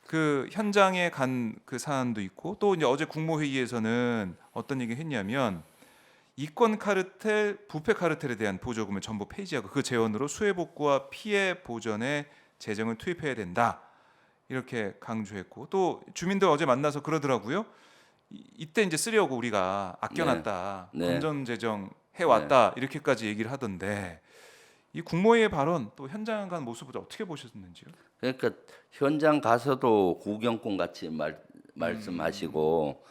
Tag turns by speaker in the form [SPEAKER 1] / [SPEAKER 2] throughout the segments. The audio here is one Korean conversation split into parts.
[SPEAKER 1] 그 현장에 간 그 사안도 있고 또 이제 어제 국무회의에서는 어떤 얘기 했냐면 이권 카르텔, 부패 카르텔에 대한 보조금을 전부 폐지하고 그 재원으로 수해 복구와 피해 보전에 재정을 투입해야 된다. 이렇게 강조했고 또 주민들 어제 만나서 그러더라고요. 이때 이제 쓰려고 우리가
[SPEAKER 2] 네,
[SPEAKER 1] 아껴놨다.
[SPEAKER 2] 네,
[SPEAKER 1] 건전재정
[SPEAKER 2] 네.
[SPEAKER 1] 해왔다. 이렇게까지 얘기를 하던데 이 국무회의 발언 또 현장 간 모습을 어떻게 보셨는지요?
[SPEAKER 2] 그러니까 현장 가서도 구경꾼 같이
[SPEAKER 1] 음,
[SPEAKER 2] 말씀하시고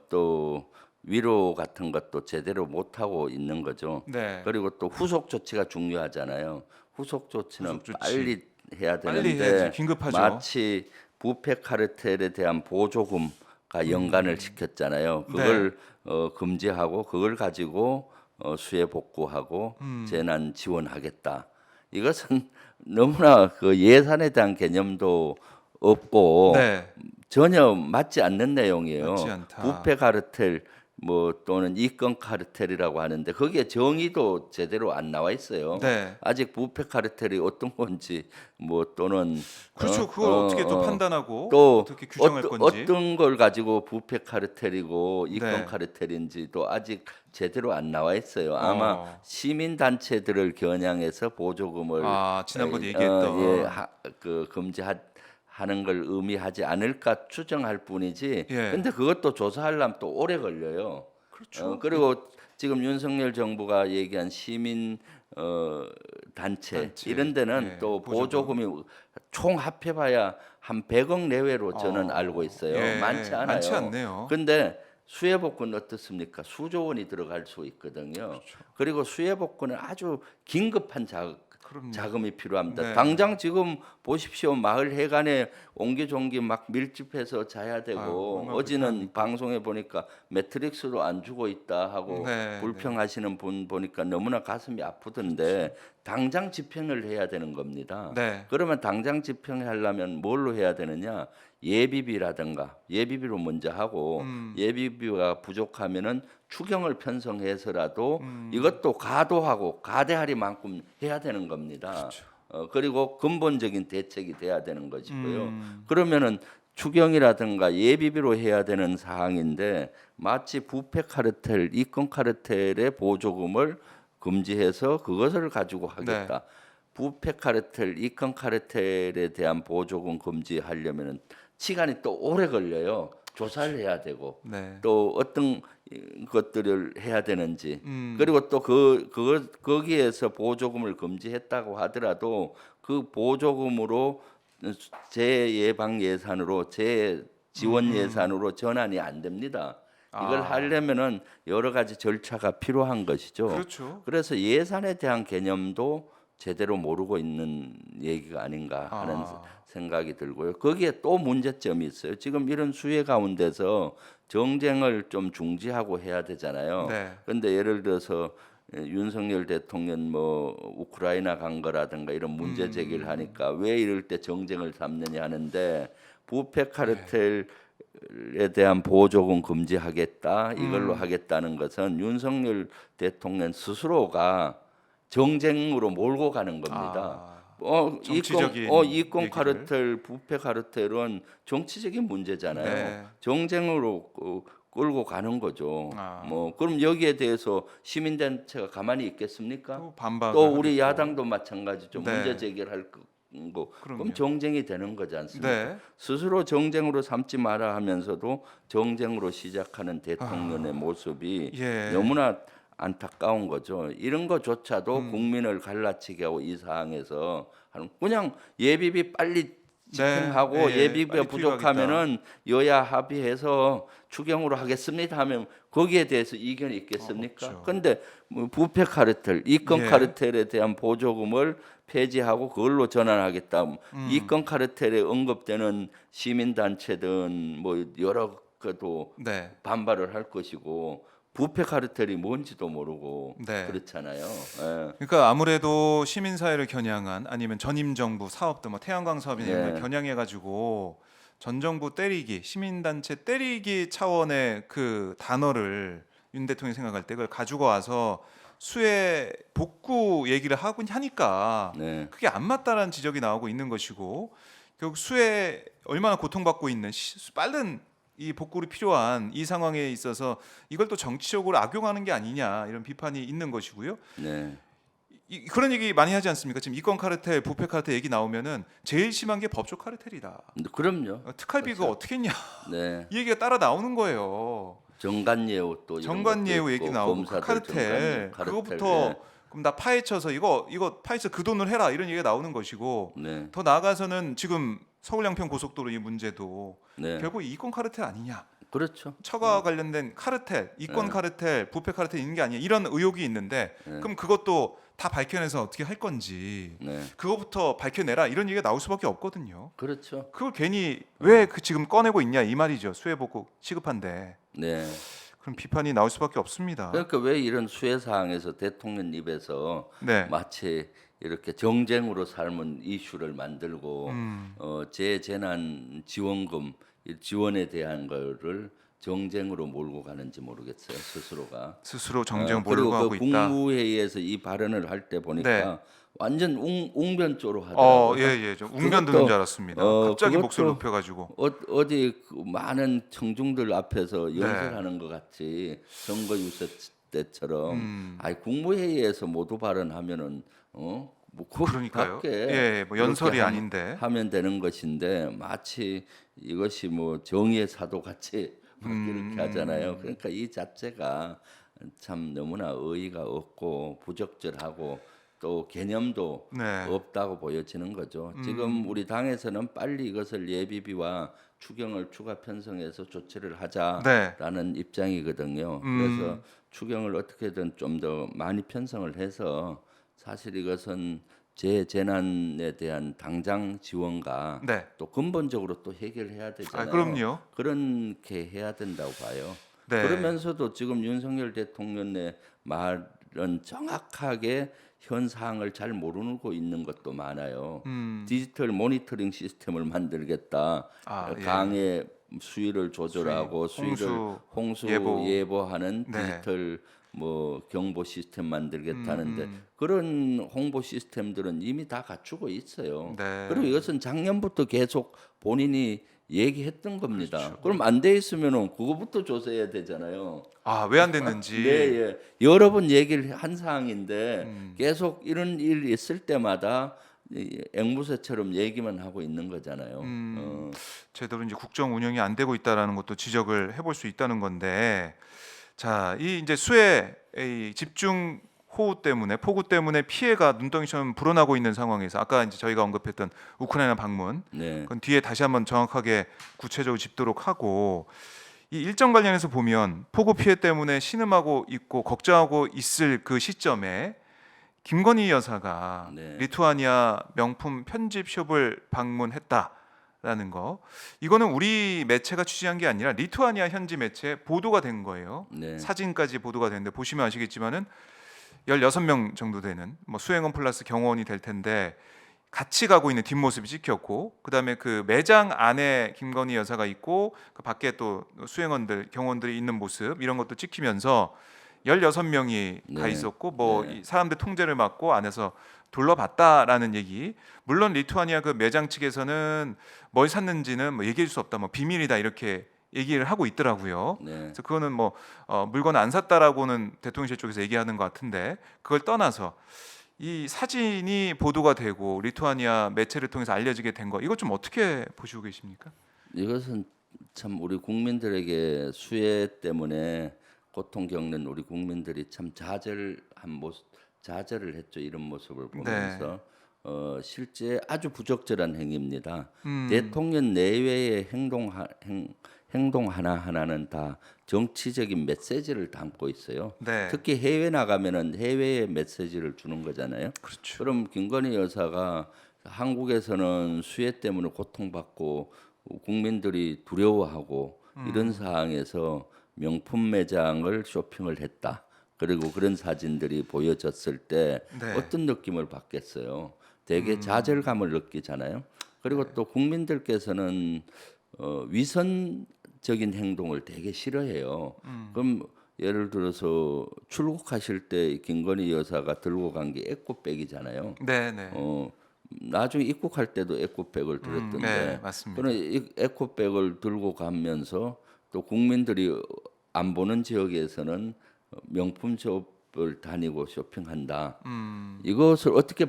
[SPEAKER 2] 또 위로 같은 것도 제대로 못 하고 있는 거죠.
[SPEAKER 1] 네.
[SPEAKER 2] 그리고 또 후속 조치가 중요하잖아요. 후속 조치는
[SPEAKER 1] 후속 조치
[SPEAKER 2] 빨리 해야
[SPEAKER 1] 빨리 해야지
[SPEAKER 2] 되는데
[SPEAKER 1] 긴급하죠.
[SPEAKER 2] 마치 부패 카르텔에 대한 보조금과 연관을
[SPEAKER 1] 음,
[SPEAKER 2] 시켰잖아요.
[SPEAKER 1] 네.
[SPEAKER 2] 그걸 금지하고 그걸 가지고 수해 복구하고
[SPEAKER 1] 음,
[SPEAKER 2] 재난 지원하겠다. 이것은 너무나 그 예산에 대한 개념도 없고
[SPEAKER 1] 네.
[SPEAKER 2] 전혀 맞지 않는
[SPEAKER 1] 맞지
[SPEAKER 2] 내용이에요. 부패
[SPEAKER 1] 않다.
[SPEAKER 2] 카르텔 뭐 또는 이권 카르텔이라고 하는데 거기에 정의도 제대로 안 나와 있어요.
[SPEAKER 1] 네.
[SPEAKER 2] 아직 부패 카르텔이 어떤 건지 뭐 또는
[SPEAKER 1] 그렇죠. 그걸 어떻게 또 판단하고
[SPEAKER 2] 또
[SPEAKER 1] 어떻게 규정할 건지.
[SPEAKER 2] 어떤 걸 가지고 부패 카르텔이고 이권
[SPEAKER 1] 네.
[SPEAKER 2] 카르텔인지도 아직 제대로 안 나와 있어요. 아마
[SPEAKER 1] 어.
[SPEAKER 2] 시민 단체들을 겨냥해서 보조금을
[SPEAKER 1] 아, 지난번에
[SPEAKER 2] 예,
[SPEAKER 1] 얘기했던.
[SPEAKER 2] 그 하는 걸 의미하지 않을까 추정할 뿐이지.
[SPEAKER 1] 예.
[SPEAKER 2] 근데 그것도 조사하려면 또 오래 걸려요.
[SPEAKER 1] 그렇죠.
[SPEAKER 2] 그리고 지금 윤석열 정부가 얘기한 시민 어, 단체
[SPEAKER 1] 단체.
[SPEAKER 2] 이런 데는
[SPEAKER 1] 예.
[SPEAKER 2] 또
[SPEAKER 1] 보조금.
[SPEAKER 2] 보조금이 총 합해봐야 한 100억 내외로 저는 알고
[SPEAKER 1] 어.
[SPEAKER 2] 있어요. 많지
[SPEAKER 1] 예. 많지
[SPEAKER 2] 않아요.
[SPEAKER 1] 않네요.
[SPEAKER 2] 근데 수해복구는 어떻습니까? 수조 원이 들어갈 수 있거든요.
[SPEAKER 1] 그렇죠.
[SPEAKER 2] 그리고 수해복구는 아주 긴급한
[SPEAKER 1] 그럼요.
[SPEAKER 2] 자금이 필요합니다.
[SPEAKER 1] 네.
[SPEAKER 2] 당장 지금 보십시오. 마을 해관에 옹기종기 막 밀집해서 자야
[SPEAKER 1] 아유,
[SPEAKER 2] 되고
[SPEAKER 1] 얼마나
[SPEAKER 2] 어제는
[SPEAKER 1] 불편합니까?
[SPEAKER 2] 방송에 보니까 매트릭스도 안 주고 있다 하고
[SPEAKER 1] 네, 네.
[SPEAKER 2] 불평하시는 분 보니까 너무나 가슴이
[SPEAKER 1] 그렇죠.
[SPEAKER 2] 아프던데 당장 집행을 해야 되는 겁니다.
[SPEAKER 1] 네.
[SPEAKER 2] 그러면 당장 집행하려면 뭘로 해야 되느냐? 예비비라든가 예비비로 먼저 하고
[SPEAKER 1] 음.
[SPEAKER 2] 예비비가 부족하면은 추경을 편성해서라도
[SPEAKER 1] 음.
[SPEAKER 2] 이것도 가도하고 가대하리만큼 해야 되는 겁니다.
[SPEAKER 1] 그렇죠.
[SPEAKER 2] 그리고 근본적인 대책이 돼야 되는 것이고요.
[SPEAKER 1] 음.
[SPEAKER 2] 그러면은 추경이라든가 예비비로 해야 되는 사항인데 마치 부패 카르텔, 이권 카르텔의 보조금을 금지해서 그것을 가지고
[SPEAKER 1] 네.
[SPEAKER 2] 하겠다. 부패 카르텔, 이권 카르텔에 대한 보조금 금지하려면은 시간이 또 오래 걸려요. 조사를 해야 되고
[SPEAKER 1] 네.
[SPEAKER 2] 또 어떤 것들을 해야 되는지
[SPEAKER 1] 음.
[SPEAKER 2] 그리고 또 거기에서 보조금을 금지했다고 하더라도 그 보조금으로 재예방 예산으로 재지원
[SPEAKER 1] 음.
[SPEAKER 2] 예산으로 전환이 안 됩니다. 이걸
[SPEAKER 1] 아.
[SPEAKER 2] 하려면은 여러 가지 절차가 필요한 것이죠.
[SPEAKER 1] 그렇죠.
[SPEAKER 2] 그래서 예산에 대한 개념도 제대로 모르고 있는 얘기가 아닌가 하는
[SPEAKER 1] 아.
[SPEAKER 2] 생각이 들고요. 거기에 또 문제점이 있어요. 지금 이런 수해 가운데서 정쟁을 좀 중지하고 해야 되잖아요.
[SPEAKER 1] 네.
[SPEAKER 2] 그런데 예를 들어서 윤석열 대통령 뭐 우크라이나 간 거라든가 이런 문제 제기를
[SPEAKER 1] 음.
[SPEAKER 2] 하니까 왜 이럴 때 정쟁을 삼느냐 하는데 부패
[SPEAKER 1] 예.
[SPEAKER 2] 카르텔에 대한 보조금 금지하겠다 이걸로
[SPEAKER 1] 음.
[SPEAKER 2] 하겠다는 것은 윤석열 대통령 스스로가 정쟁으로 몰고 가는 겁니다.
[SPEAKER 1] 아. 정치적인
[SPEAKER 2] 이권
[SPEAKER 1] 얘기를.
[SPEAKER 2] 카르텔, 부패 카르텔은 정치적인 문제잖아요.
[SPEAKER 1] 네.
[SPEAKER 2] 정쟁으로 끌고 가는 거죠.
[SPEAKER 1] 아.
[SPEAKER 2] 뭐 그럼 여기에 대해서 시민단체가 가만히 있겠습니까?
[SPEAKER 1] 또
[SPEAKER 2] 또
[SPEAKER 1] 반박을
[SPEAKER 2] 우리
[SPEAKER 1] 하겠고.
[SPEAKER 2] 야당도 마찬가지죠. 문제
[SPEAKER 1] 네.
[SPEAKER 2] 제기할 거 그럼
[SPEAKER 1] 그럼요.
[SPEAKER 2] 정쟁이 되는 거지 않습니까?
[SPEAKER 1] 네.
[SPEAKER 2] 스스로 정쟁으로 삼지 마라 하면서도 정쟁으로 시작하는 대통령의
[SPEAKER 1] 아.
[SPEAKER 2] 모습이
[SPEAKER 1] 예.
[SPEAKER 2] 너무나 안타까운 거죠. 이런 것조차도
[SPEAKER 1] 음.
[SPEAKER 2] 국민을 갈라치게 하고 이 상황에서 그냥 예비비 빨리
[SPEAKER 1] 네.
[SPEAKER 2] 집행하고
[SPEAKER 1] 예.
[SPEAKER 2] 예비비가
[SPEAKER 1] 빨리 투입하겠다.
[SPEAKER 2] 부족하면은 여야 합의해서 추경으로 하겠습니다 하면 거기에 대해서 이견이 있겠습니까?
[SPEAKER 1] 없죠.
[SPEAKER 2] 근데 뭐 부패 카르텔, 이권
[SPEAKER 1] 예.
[SPEAKER 2] 카르텔에 대한 보조금을 폐지하고 그걸로 전환하겠다.
[SPEAKER 1] 음.
[SPEAKER 2] 이권 카르텔에 언급되는 시민단체든 뭐 여러 것도
[SPEAKER 1] 네.
[SPEAKER 2] 반발을 할 것이고 부패 카르텔이 뭔지도 모르고
[SPEAKER 1] 네.
[SPEAKER 2] 그렇잖아요. 예.
[SPEAKER 1] 그러니까 아무래도 시민사회를 겨냥한 아니면 전임 정부 사업들 뭐 태양광 사업이나 이런 걸
[SPEAKER 2] 예.
[SPEAKER 1] 겨냥해 가지고 전 정부 때리기, 시민단체 때리기 차원의 그 단어를 윤 대통령이 생각할 때 그걸 가지고 와서 수해 복구 얘기를 하고 하니까
[SPEAKER 2] 네.
[SPEAKER 1] 그게 안 맞다라는 지적이 나오고 있는 것이고 결국 수에 얼마나 고통받고 있는 빠른 이 복구를 필요한 이 상황에 있어서 이걸 또 정치적으로 악용하는 게 아니냐 이런 비판이 있는 것이고요.
[SPEAKER 2] 네.
[SPEAKER 1] 그런 얘기 많이 하지 않습니까? 지금 이권 카르텔, 부패 카르텔 얘기 나오면은 제일 심한 게 법조 카르텔이다.
[SPEAKER 2] 그럼요.
[SPEAKER 1] 특활비 그거 어떻게 했냐
[SPEAKER 2] 네.
[SPEAKER 1] 이 얘기가 따라 나오는 거예요.
[SPEAKER 2] 정관예우 또 이런
[SPEAKER 1] 정관예우
[SPEAKER 2] 것도
[SPEAKER 1] 얘기
[SPEAKER 2] 있고,
[SPEAKER 1] 나오고
[SPEAKER 2] 검사들
[SPEAKER 1] 카르텔
[SPEAKER 2] 카르텔,
[SPEAKER 1] 그거부터
[SPEAKER 2] 네.
[SPEAKER 1] 그럼 나 파헤쳐서 이거 파헤쳐 그 돈을 해라 이런 얘기가 나오는 것이고
[SPEAKER 2] 네.
[SPEAKER 1] 더 나아가서는 지금 서울 양평 고속도로 이 문제도
[SPEAKER 2] 네.
[SPEAKER 1] 결국 이권 카르텔 아니냐
[SPEAKER 2] 그렇죠.
[SPEAKER 1] 처가와 관련된 카르텔 이권
[SPEAKER 2] 네.
[SPEAKER 1] 카르텔 부패 카르텔 있는 게 아니냐 이런 의혹이 있는데
[SPEAKER 2] 네.
[SPEAKER 1] 그럼 그것도 다 밝혀내서 어떻게 할 건지
[SPEAKER 2] 네.
[SPEAKER 1] 그거부터 밝혀내라 이런 얘기가 나올 수밖에 없거든요.
[SPEAKER 2] 그렇죠.
[SPEAKER 1] 그걸 괜히 왜 그 지금 꺼내고 있냐 이 말이죠. 수해복구 시급한데
[SPEAKER 2] 네.
[SPEAKER 1] 그럼 비판이 나올 수밖에 없습니다.
[SPEAKER 2] 그러니까 왜 이런 수해 사항에서 대통령 입에서
[SPEAKER 1] 네.
[SPEAKER 2] 마치 이렇게 정쟁으로 삶은 이슈를 만들고 재재난 지원금 이 지원에 대한 거를 정쟁으로 몰고 가는지 모르겠어요 스스로가.
[SPEAKER 1] 스스로 정쟁
[SPEAKER 2] 그리고
[SPEAKER 1] 몰고 하고
[SPEAKER 2] 그
[SPEAKER 1] 있다.
[SPEAKER 2] 국무회의에서 이 발언을 할 때 보니까
[SPEAKER 1] 네.
[SPEAKER 2] 완전 웅변조로 하더라고요.
[SPEAKER 1] 예. 좀 웅변 드는 줄 알았습니다. 갑자기
[SPEAKER 2] 그것도
[SPEAKER 1] 목소리 높여가지고.
[SPEAKER 2] 어디 그 많은 청중들 앞에서
[SPEAKER 1] 네.
[SPEAKER 2] 연설하는 것 같이 선거 유세 때처럼. 아니 국무회의에서 모두 발언하면은 뭐
[SPEAKER 1] 그러니까요.
[SPEAKER 2] 그렇게
[SPEAKER 1] 예, 뭐 연설이
[SPEAKER 2] 그렇게
[SPEAKER 1] 아닌데.
[SPEAKER 2] 하면 되는 것인데 마치 이것이 뭐 정의의 사도 같이 막 이렇게 하잖아요. 그러니까 이 자체가 참 너무나 의의가 없고 부적절하고 또 개념도
[SPEAKER 1] 네.
[SPEAKER 2] 없다고 보여지는 거죠. 지금 우리 당에서는 빨리 이것을 예비비와 추경을 추가 편성해서 조치를 하자라는
[SPEAKER 1] 네.
[SPEAKER 2] 입장이거든요. 그래서 추경을 어떻게든 좀 더 많이 편성을 해서 사실 이것은 재난에 대한 당장 지원과
[SPEAKER 1] 네.
[SPEAKER 2] 또 근본적으로 또 해결해야 되잖아요.
[SPEAKER 1] 그럼요.
[SPEAKER 2] 그렇게 해야 된다고 봐요.
[SPEAKER 1] 네.
[SPEAKER 2] 그러면서도 지금 윤석열 대통령의 말은 정확하게 현 상황을 잘 모르고 있는 것도 많아요. 디지털 모니터링 시스템을 만들겠다.
[SPEAKER 1] 예.
[SPEAKER 2] 강의 수위를 조절하고
[SPEAKER 1] 수위,
[SPEAKER 2] 수위를
[SPEAKER 1] 홍수
[SPEAKER 2] 예보하는
[SPEAKER 1] 네.
[SPEAKER 2] 디지털 뭐 경보 시스템 만들겠다는데 그런 홍보 시스템들은 이미 다 갖추고 있어요.
[SPEAKER 1] 네.
[SPEAKER 2] 그리고 이것은 작년부터 계속 본인이 얘기했던 겁니다.
[SPEAKER 1] 그렇죠.
[SPEAKER 2] 그럼 안 돼 있으면은 그거부터 조사해야 되잖아요.
[SPEAKER 1] 왜 안 됐는지.
[SPEAKER 2] 네, 예. 여러 번 얘기를 한 사항인데 계속 이런 일 있을 때마다 앵무새처럼 얘기만 하고 있는 거잖아요.
[SPEAKER 1] 제대로 이제 국정 운영이 안 되고 있다라는 것도 지적을 해볼 수 있다는 건데, 자, 이 이제 수해 이 집중 호우 때문에 폭우 때문에 피해가 눈덩이처럼 불어나고 있는 상황에서 아까 이제 저희가 언급했던 우크라이나 방문,
[SPEAKER 2] 네.
[SPEAKER 1] 그건 뒤에 다시 한번 정확하게 구체적으로 짚도록 하고 이 일정 관련해서 보면 폭우 피해 때문에 신음하고 있고 걱정하고 있을 그 시점에 김건희 여사가
[SPEAKER 2] 네.
[SPEAKER 1] 리투아니아 명품 편집숍을 방문했다라는 거, 이거는 우리 매체가 취재한 게 아니라 리투아니아 현지 매체 보도가 된 거예요.
[SPEAKER 2] 네.
[SPEAKER 1] 사진까지 보도가 됐는데 보시면 아시겠지만은 16명 정도 되는 뭐 수행원 플러스 경호원이 될 텐데 같이 가고 있는 뒷모습이 찍혔고, 그다음에 그 매장 안에 김건희 여사가 있고 그 밖에 또 수행원들 경호원들이 있는 모습 이런 것도 찍히면서 16명이 다
[SPEAKER 2] 네.
[SPEAKER 1] 있었고 뭐
[SPEAKER 2] 네.
[SPEAKER 1] 이 사람들 통제를 맡고 안에서 둘러봤다라는 얘기. 물론 리투아니아 그 매장 측에서는 뭘 샀는지는 뭐 얘기할 수 없다, 뭐 비밀이다 이렇게 얘기를 하고 있더라고요.
[SPEAKER 2] 네.
[SPEAKER 1] 그래서 그거는 뭐 물건 안 샀다라고는 대통령실 쪽에서 얘기하는 것 같은데, 그걸 떠나서 이 사진이 보도가 되고 리투아니아 매체를 통해서 알려지게 된 거, 이거 좀 어떻게 보시고 계십니까?
[SPEAKER 2] 이것은 참 우리 국민들에게 수해 때문에 고통 겪는 우리 국민들이 참 좌절을 했죠. 이런 모습을 보면서 실제 아주 부적절한 행위입니다. 대통령 내외의 행동 하나하나는 다 정치적인 메시지를 담고 있어요.
[SPEAKER 1] 네.
[SPEAKER 2] 특히 해외 나가면은 해외의 메시지를 주는 거잖아요.
[SPEAKER 1] 그렇죠.
[SPEAKER 2] 그럼 김건희 여사가 한국에서는 수해 때문에 고통받고 국민들이 두려워하고 이런 상황에서 명품 매장을 쇼핑을 했다. 그리고 그런 사진들이 보여졌을 때
[SPEAKER 1] 네.
[SPEAKER 2] 어떤 느낌을 받겠어요? 되게 좌절감을 느끼잖아요. 그리고 또 국민들께서는 위선적인 행동을 되게 싫어해요. 그럼 예를 들어서 출국하실 때 김건희 여사가 들고 간 게 에코백이잖아요.
[SPEAKER 1] 네, 네.
[SPEAKER 2] 나중에 입국할 때도 에코백을 들었던데
[SPEAKER 1] 네, 맞습니다.
[SPEAKER 2] 그런 에코백을 들고 가면서 또 국민들이 안 보는 지역에서는 명품 숍을 다니고 쇼핑한다. 이것을 어떻게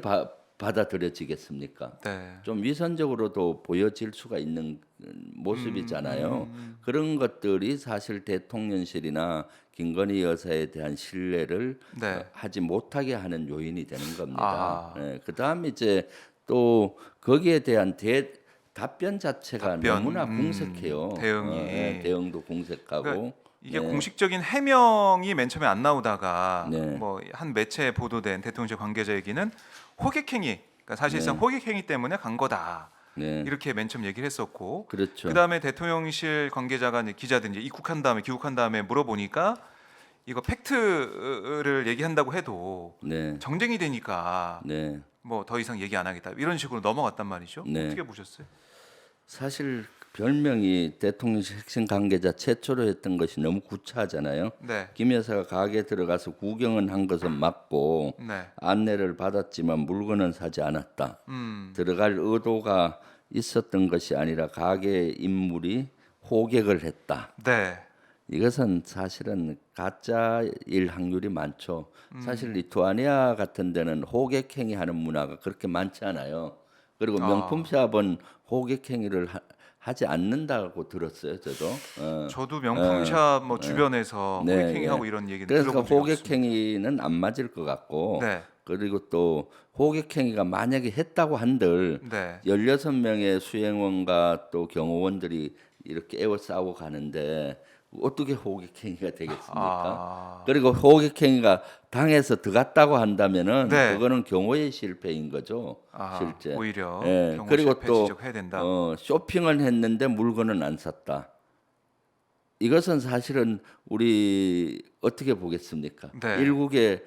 [SPEAKER 2] 받아들여지겠습니까?
[SPEAKER 1] 네.
[SPEAKER 2] 좀 위선적으로도 보여질 수가 있는 모습이잖아요. 그런 것들이 사실 대통령실이나 김건희 여사에 대한 신뢰를
[SPEAKER 1] 네.
[SPEAKER 2] 하지 못하게 하는 요인이 되는 겁니다.
[SPEAKER 1] 아.
[SPEAKER 2] 그다음에 이제 또 거기에 대한 답변 자체가
[SPEAKER 1] 답변,
[SPEAKER 2] 너무나 궁색해요.
[SPEAKER 1] 대응이.
[SPEAKER 2] 대응도 궁색하고.
[SPEAKER 1] 그러니까 이게
[SPEAKER 2] 네.
[SPEAKER 1] 공식적인 해명이 맨 처음에 안 나오다가
[SPEAKER 2] 네.
[SPEAKER 1] 뭐 한 매체에 보도된 대통령실 관계자 얘기는 호객행위, 그러니까 사실상 호객행위 때문에 간 거다.
[SPEAKER 2] 네.
[SPEAKER 1] 이렇게 맨 처음 얘기를 했었고,
[SPEAKER 2] 그렇죠.
[SPEAKER 1] 그다음에 대통령실 관계자가 이제 기자들 이제 입국한 다음에 귀국한 다음에 물어보니까 이거 팩트를 얘기한다고 해도
[SPEAKER 2] 네.
[SPEAKER 1] 정쟁이 되니까
[SPEAKER 2] 네.
[SPEAKER 1] 뭐 더 이상 얘기 안 하겠다 이런 식으로 넘어갔단 말이죠.
[SPEAKER 2] 네.
[SPEAKER 1] 어떻게 보셨어요?
[SPEAKER 2] 사실 별명이 대통령실 핵심 관계자 최초로 했던 것이 너무 구차하잖아요.
[SPEAKER 1] 네,
[SPEAKER 2] 김 여사가 가게에 들어가서 구경은 한 것은 맞고
[SPEAKER 1] 네,
[SPEAKER 2] 안내를 받았지만 물건은 사지 않았다.
[SPEAKER 1] 음,
[SPEAKER 2] 들어갈 의도가 있었던 것이 아니라 가게 인물이 호객을 했다.
[SPEAKER 1] 네,
[SPEAKER 2] 이것은 사실은 가짜일 확률이 많죠. 사실 리투아니아 같은 데는 호객행위 하는 문화가 그렇게 많지 않아요. 그리고
[SPEAKER 1] 아.
[SPEAKER 2] 명품샵은 호객행위를 하지 않는다고 들었어요, 저도.
[SPEAKER 1] 저도 명품샵 뭐 주변에서
[SPEAKER 2] 네,
[SPEAKER 1] 호객행위하고
[SPEAKER 2] 예.
[SPEAKER 1] 이런 얘기는
[SPEAKER 2] 그래서
[SPEAKER 1] 들어본 적이 없습니다.
[SPEAKER 2] 호객행위는 안 맞을 것 같고,
[SPEAKER 1] 네,
[SPEAKER 2] 그리고 또 호객행위가 만약에 했다고 한들
[SPEAKER 1] 네,
[SPEAKER 2] 16명의 수행원과 또 경호원들이 이렇게 에워싸고 가는데 어떻게 호객행위가 되겠습니까?
[SPEAKER 1] 아,
[SPEAKER 2] 그리고 호객행위가 당해서 들어갔다고 한다면은
[SPEAKER 1] 네.
[SPEAKER 2] 그거는 경호의 실패인 거죠.
[SPEAKER 1] 아,
[SPEAKER 2] 실제.
[SPEAKER 1] 오히려
[SPEAKER 2] 예.
[SPEAKER 1] 경호
[SPEAKER 2] 그리고
[SPEAKER 1] 실패
[SPEAKER 2] 또
[SPEAKER 1] 지적해야 된다.
[SPEAKER 2] 쇼핑을 했는데 물건은 안 샀다. 이것은 사실은 우리 어떻게 보겠습니까?
[SPEAKER 1] 네.
[SPEAKER 2] 일국의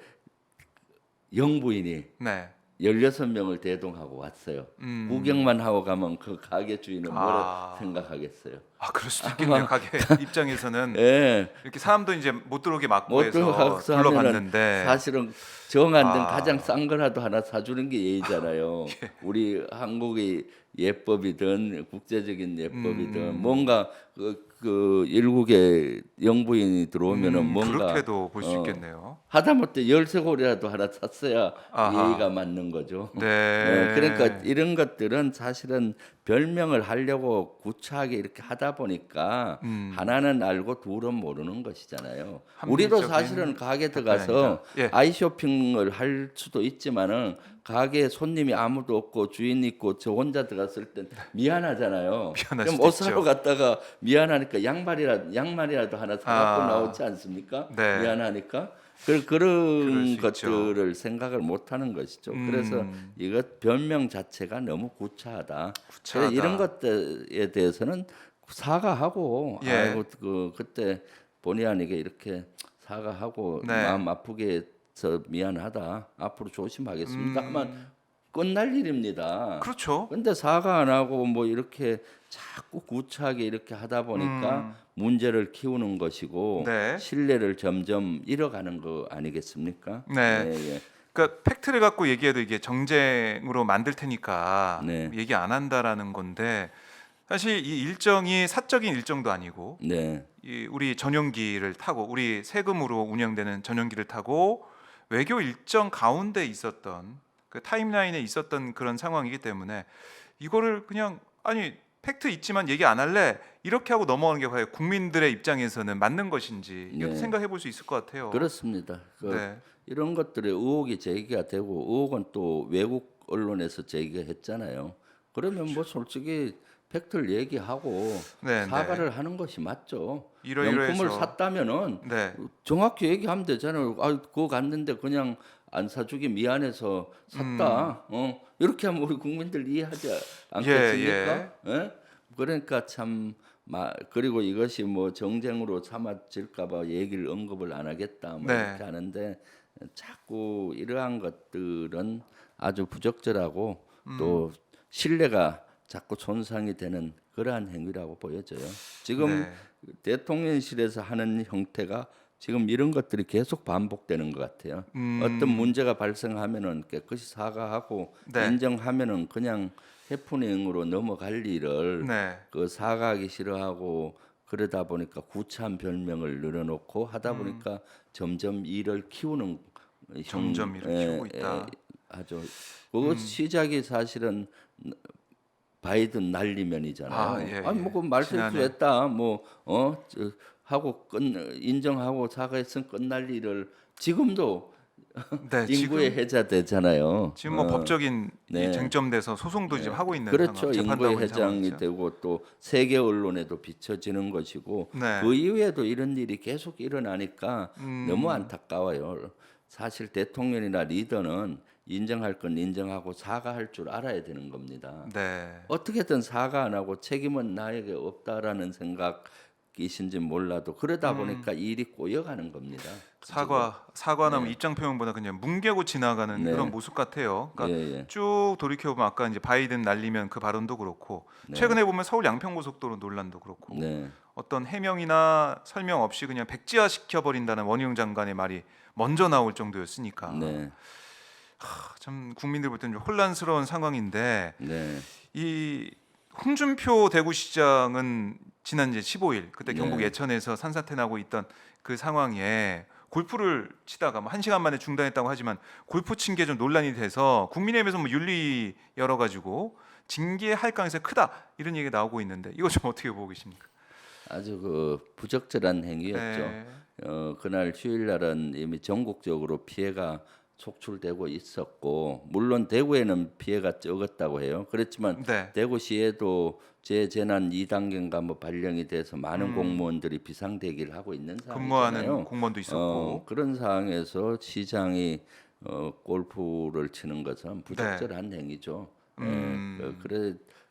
[SPEAKER 2] 영부인이
[SPEAKER 1] 네,
[SPEAKER 2] 16명을 대동하고 왔어요. 구경만 하고 가면 그 가게 주인은 뭐라
[SPEAKER 1] 아.
[SPEAKER 2] 생각하겠어요?
[SPEAKER 1] 아 그럴 수도 있겠네요. 가게 입장에서는
[SPEAKER 2] 예.
[SPEAKER 1] 이렇게 사람도 이제 못 들어오게 막고
[SPEAKER 2] 못
[SPEAKER 1] 해서
[SPEAKER 2] 들어가서 하면은
[SPEAKER 1] 둘러봤는데
[SPEAKER 2] 사실은 정한 등
[SPEAKER 1] 아.
[SPEAKER 2] 가장 싼 거라도 하나 사주는 게 예의잖아요.
[SPEAKER 1] 예.
[SPEAKER 2] 우리 한국의 예법이든 국제적인 예법이든
[SPEAKER 1] 음.
[SPEAKER 2] 뭔가 그 일국의 영부인이 들어오면은 뭔가
[SPEAKER 1] 그렇게도 볼 수
[SPEAKER 2] 어,
[SPEAKER 1] 있겠네요.
[SPEAKER 2] 하다못해 열쇠고리라도 하나 샀어야
[SPEAKER 1] 아하.
[SPEAKER 2] 예의가 맞는 거죠.
[SPEAKER 1] 네.
[SPEAKER 2] 그러니까 이런 것들은 사실은 별명을 하려고 구차하게 이렇게 하다 보니까 하나는 알고 둘은 모르는 것이잖아요. 우리도
[SPEAKER 1] 합리적인
[SPEAKER 2] 사실은 가게
[SPEAKER 1] 답변이
[SPEAKER 2] 들어가서
[SPEAKER 1] 아니다. 예.
[SPEAKER 2] 아이쇼핑을 할 수도 있지만은 가게에 손님이 아무도 없고 주인 있고 저 혼자 들어갔을 땐 미안하잖아요.
[SPEAKER 1] 미안할
[SPEAKER 2] 그럼
[SPEAKER 1] 수도
[SPEAKER 2] 옷 사러
[SPEAKER 1] 있죠.
[SPEAKER 2] 갔다가 미안하니까 양말이라도 하나 사갖고
[SPEAKER 1] 아.
[SPEAKER 2] 나오지 않습니까?
[SPEAKER 1] 네.
[SPEAKER 2] 미안하니까.
[SPEAKER 1] 그럴
[SPEAKER 2] 그런
[SPEAKER 1] 수 있죠.
[SPEAKER 2] 것들을 생각을 못하는 것이죠. 그래서 이것 변명 자체가 너무 구차하다.
[SPEAKER 1] 구차하다.
[SPEAKER 2] 그래서 이런 것들에 대해서는 사과하고
[SPEAKER 1] 예.
[SPEAKER 2] 아이고 그때 본의 아니게 이렇게 사과하고
[SPEAKER 1] 네.
[SPEAKER 2] 마음 아프게 해서 미안하다. 앞으로 조심하겠습니다. 하면
[SPEAKER 1] 음.
[SPEAKER 2] 끝날 일입니다.
[SPEAKER 1] 그렇죠.
[SPEAKER 2] 근데 사과 안 하고 뭐 이렇게 자꾸 구차하게 이렇게 하다 보니까 문제를 키우는 것이고
[SPEAKER 1] 네.
[SPEAKER 2] 신뢰를 점점 잃어가는 거 아니겠습니까?
[SPEAKER 1] 네.
[SPEAKER 2] 예.
[SPEAKER 1] 그러니까 팩트를 갖고 얘기해도 이게 정쟁으로 만들 테니까
[SPEAKER 2] 네.
[SPEAKER 1] 얘기 안 한다라는 건데 사실 이 일정이 사적인 일정도 아니고
[SPEAKER 2] 네.
[SPEAKER 1] 이 우리 전용기를 타고 우리 세금으로 운영되는 전용기를 타고 외교 일정 가운데 있었던 그 타임라인에 있었던 그런 상황이기 때문에 이거를 그냥 아니 팩트 있지만 얘기 안 할래 이렇게 하고 넘어가는 게 과연 국민들의 입장에서는 맞는 것인지 이것도
[SPEAKER 2] 네.
[SPEAKER 1] 생각해 볼 수 있을 것 같아요.
[SPEAKER 2] 그렇습니다.
[SPEAKER 1] 네.
[SPEAKER 2] 이런 것들의 의혹이 제기가 되고 의혹은 또 외국 언론에서 제기가 했잖아요. 그러면 뭐 솔직히 팩트를 얘기하고
[SPEAKER 1] 네,
[SPEAKER 2] 사과를 하는 것이 맞죠.
[SPEAKER 1] 이러이러해서.
[SPEAKER 2] 명품을 샀다면은
[SPEAKER 1] 네.
[SPEAKER 2] 정확히 얘기하면 되잖아요. 아, 그거 갔는데 그냥 안 사주기 미안해서 샀다. 이렇게 하면 우리 국민들 이해하지 않겠습니까? 예? 그러니까 참 그리고 이것이 뭐 정쟁으로 삼아질까봐 얘기를 언급을 안 하겠다 뭐
[SPEAKER 1] 네.
[SPEAKER 2] 이렇게 하는데 자꾸 이러한 것들은 아주 부적절하고 또 신뢰가 자꾸 손상이 되는 그러한 행위라고 보여져요. 지금
[SPEAKER 1] 네.
[SPEAKER 2] 대통령실에서 하는 형태가 지금 이런 것들이 계속 반복되는 것 같아요. 어떤 문제가 발생하면은 깨끗이 사과하고
[SPEAKER 1] 네.
[SPEAKER 2] 인정하면은 그냥 해프닝으로 넘어갈 일을
[SPEAKER 1] 네.
[SPEAKER 2] 그 사과하기 싫어하고 그러다 보니까 구차한 별명을 늘어놓고 하다 보니까 점점 일을 키우는
[SPEAKER 1] 점점 일을 키우고 있다.
[SPEAKER 2] 아주 그 시작이 사실은 바이든 날리면이잖아요.
[SPEAKER 1] 아, 예,
[SPEAKER 2] 아니 뭐
[SPEAKER 1] 예.
[SPEAKER 2] 그 말실수
[SPEAKER 1] 지난해.
[SPEAKER 2] 했다 하고 인정하고 사과했으면 끝날 일을 지금도
[SPEAKER 1] 네,
[SPEAKER 2] 인구의 해자 되잖아요.
[SPEAKER 1] 지금 뭐 법적인 이
[SPEAKER 2] 네.
[SPEAKER 1] 쟁점돼서 소송도 지금 하고 있는
[SPEAKER 2] 그렇죠.
[SPEAKER 1] 상황, 재판도
[SPEAKER 2] 인구의
[SPEAKER 1] 하고 있는
[SPEAKER 2] 해장이
[SPEAKER 1] 상황이죠.
[SPEAKER 2] 되고 또 세계 언론에도 비춰지는 것이고
[SPEAKER 1] 네.
[SPEAKER 2] 그 이후에도 이런 일이 계속 일어나니까
[SPEAKER 1] 음.
[SPEAKER 2] 너무 안타까워요. 사실 대통령이나 리더는 인정할 건 인정하고 사과할 줄 알아야 되는 겁니다.
[SPEAKER 1] 네.
[SPEAKER 2] 어떻게든 사과 안 하고 책임은 나에게 없다라는 생각이신지 몰라도 그러다 보니까 일이 꼬여가는 겁니다.
[SPEAKER 1] 사과나 뭐 입장 표명보다 그냥 뭉개고 지나가는
[SPEAKER 2] 네.
[SPEAKER 1] 그런 모습 같아요. 그러니까
[SPEAKER 2] 예, 예.
[SPEAKER 1] 쭉 돌이켜 보면 아까 이제 바이든 날리면 그 발언도 그렇고 최근에 보면 서울 양평고속도로 논란도 그렇고
[SPEAKER 2] 네.
[SPEAKER 1] 어떤 해명이나 설명 없이 그냥 백지화 시켜 버린다는 원희룡 장관의 말이 먼저 나올 정도였으니까
[SPEAKER 2] 네.
[SPEAKER 1] 참 국민들 볼 때는 좀 혼란스러운 상황인데
[SPEAKER 2] 네.
[SPEAKER 1] 이 홍준표 대구시장은 지난 이제 15일 그때 경북
[SPEAKER 2] 네.
[SPEAKER 1] 예천에서 산사태 나고 있던 그 상황에 골프를 치다가 뭐 1시간 만에 중단했다고 하지만 골프 친 게 좀 논란이 돼서 국민의힘에서 뭐 윤리 열어 가지고 징계할 가능성이 크다 이런 얘기가 나오고 있는데 이거 좀 어떻게 보고 계십니까?
[SPEAKER 2] 아주 그 부적절한 행위였죠.
[SPEAKER 1] 네.
[SPEAKER 2] 그날 휴일날은 이미 전국적으로 피해가 속출되고 있었고 물론 대구에는 피해가 적었다고 해요. 그렇지만
[SPEAKER 1] 네.
[SPEAKER 2] 대구시에도 재재난 2단계인가 뭐 발령이 돼서 많은 공무원들이 비상대기를 하고 있는
[SPEAKER 1] 근무하는
[SPEAKER 2] 상황이잖아요.
[SPEAKER 1] 공무원도 있었고.
[SPEAKER 2] 그런 상황에서 시장이 골프를 치는 것은 부적절한 행위죠.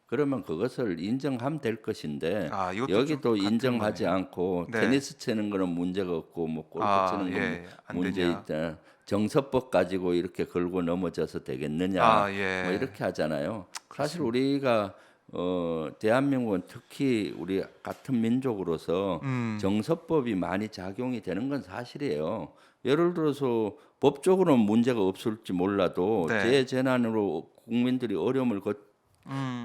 [SPEAKER 2] 그러면 그것을 인정하면 될 것인데
[SPEAKER 1] 아, 이것도
[SPEAKER 2] 여기도
[SPEAKER 1] 좀 같은
[SPEAKER 2] 인정하지
[SPEAKER 1] 거네요.
[SPEAKER 2] 않고
[SPEAKER 1] 네.
[SPEAKER 2] 테니스 치는 거는 문제가 없고 뭐 골프 치는 건
[SPEAKER 1] 예. 안
[SPEAKER 2] 문제
[SPEAKER 1] 되냐.
[SPEAKER 2] 있다. 정서법 가지고 이렇게 걸고 넘어져서 되겠느냐
[SPEAKER 1] 아, 예.
[SPEAKER 2] 뭐 이렇게 하잖아요. 사실 우리가 대한민국은 특히 우리 같은 민족으로서 정서법이 많이 작용이 되는 건 사실이에요. 예를 들어서 법적으로는 문제가 없을지 몰라도
[SPEAKER 1] 네.
[SPEAKER 2] 재재난으로 국민들이 어려움을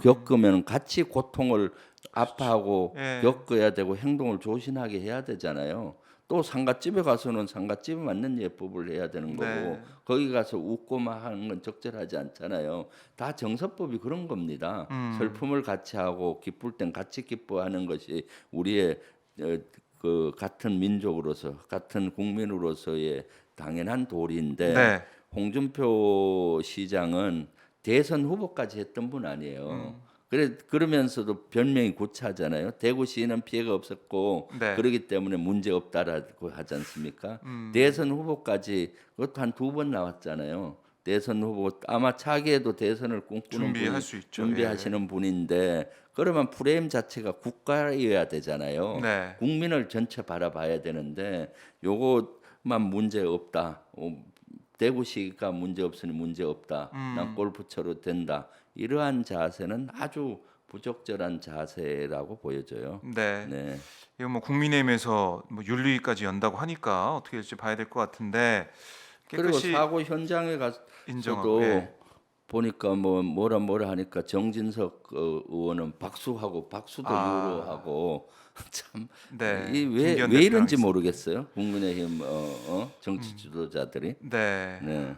[SPEAKER 2] 겪으면 같이 고통을 아파하고
[SPEAKER 1] 예.
[SPEAKER 2] 겪어야 되고 행동을 조신하게 해야 되잖아요. 또 상가집에 가서는 상가집에 맞는 예법을 해야 되는 거고
[SPEAKER 1] 네.
[SPEAKER 2] 거기 가서 웃고만 하는 건 적절하지 않잖아요. 다 정서법이 그런 겁니다. 슬픔을 같이 하고 기쁠 땐 같이 기뻐하는 것이 우리의 그 같은 민족으로서 같은 국민으로서의 당연한 도리인데
[SPEAKER 1] 네.
[SPEAKER 2] 홍준표 시장은 대선 후보까지 했던 분 아니에요. 그러면서도 변명이 구차하잖아요. 대구시는 피해가 없었고
[SPEAKER 1] 네.
[SPEAKER 2] 그러기 때문에 문제 없다라고 하지 않습니까? 대선 후보까지 그것도 한 2번 나왔잖아요. 대선 후보 아마 차기에도 대선을 꿈꾸는
[SPEAKER 1] 준비할
[SPEAKER 2] 분이
[SPEAKER 1] 수 있죠.
[SPEAKER 2] 준비하시는 분인데 그러면 프레임 자체가 국가여야 되잖아요.
[SPEAKER 1] 네.
[SPEAKER 2] 국민을 전체 바라봐야 되는데 요것만 문제 없다. 대구시가 문제 없으니 문제 없다. 난 골프 쳐도 된다. 이러한 자세는 아주 부적절한 자세라고 보여져요.
[SPEAKER 1] 네.
[SPEAKER 2] 네.
[SPEAKER 1] 이거 뭐 국민의힘에서 뭐 윤리까지 연다고 하니까 어떻게 될지 봐야 될 것 같은데
[SPEAKER 2] 그리고
[SPEAKER 1] 깨끗이
[SPEAKER 2] 사고 현장에 가서도
[SPEAKER 1] 인정하고. 예.
[SPEAKER 2] 보니까 뭐 뭐라 하니까 정진석 의원은 박수도 유로하고 참
[SPEAKER 1] 네.
[SPEAKER 2] 이왜
[SPEAKER 1] 김기현
[SPEAKER 2] 왜 이런지
[SPEAKER 1] 대표랑
[SPEAKER 2] 모르겠어요. 국민의힘 정치 지도자들이.
[SPEAKER 1] 네.
[SPEAKER 2] 네.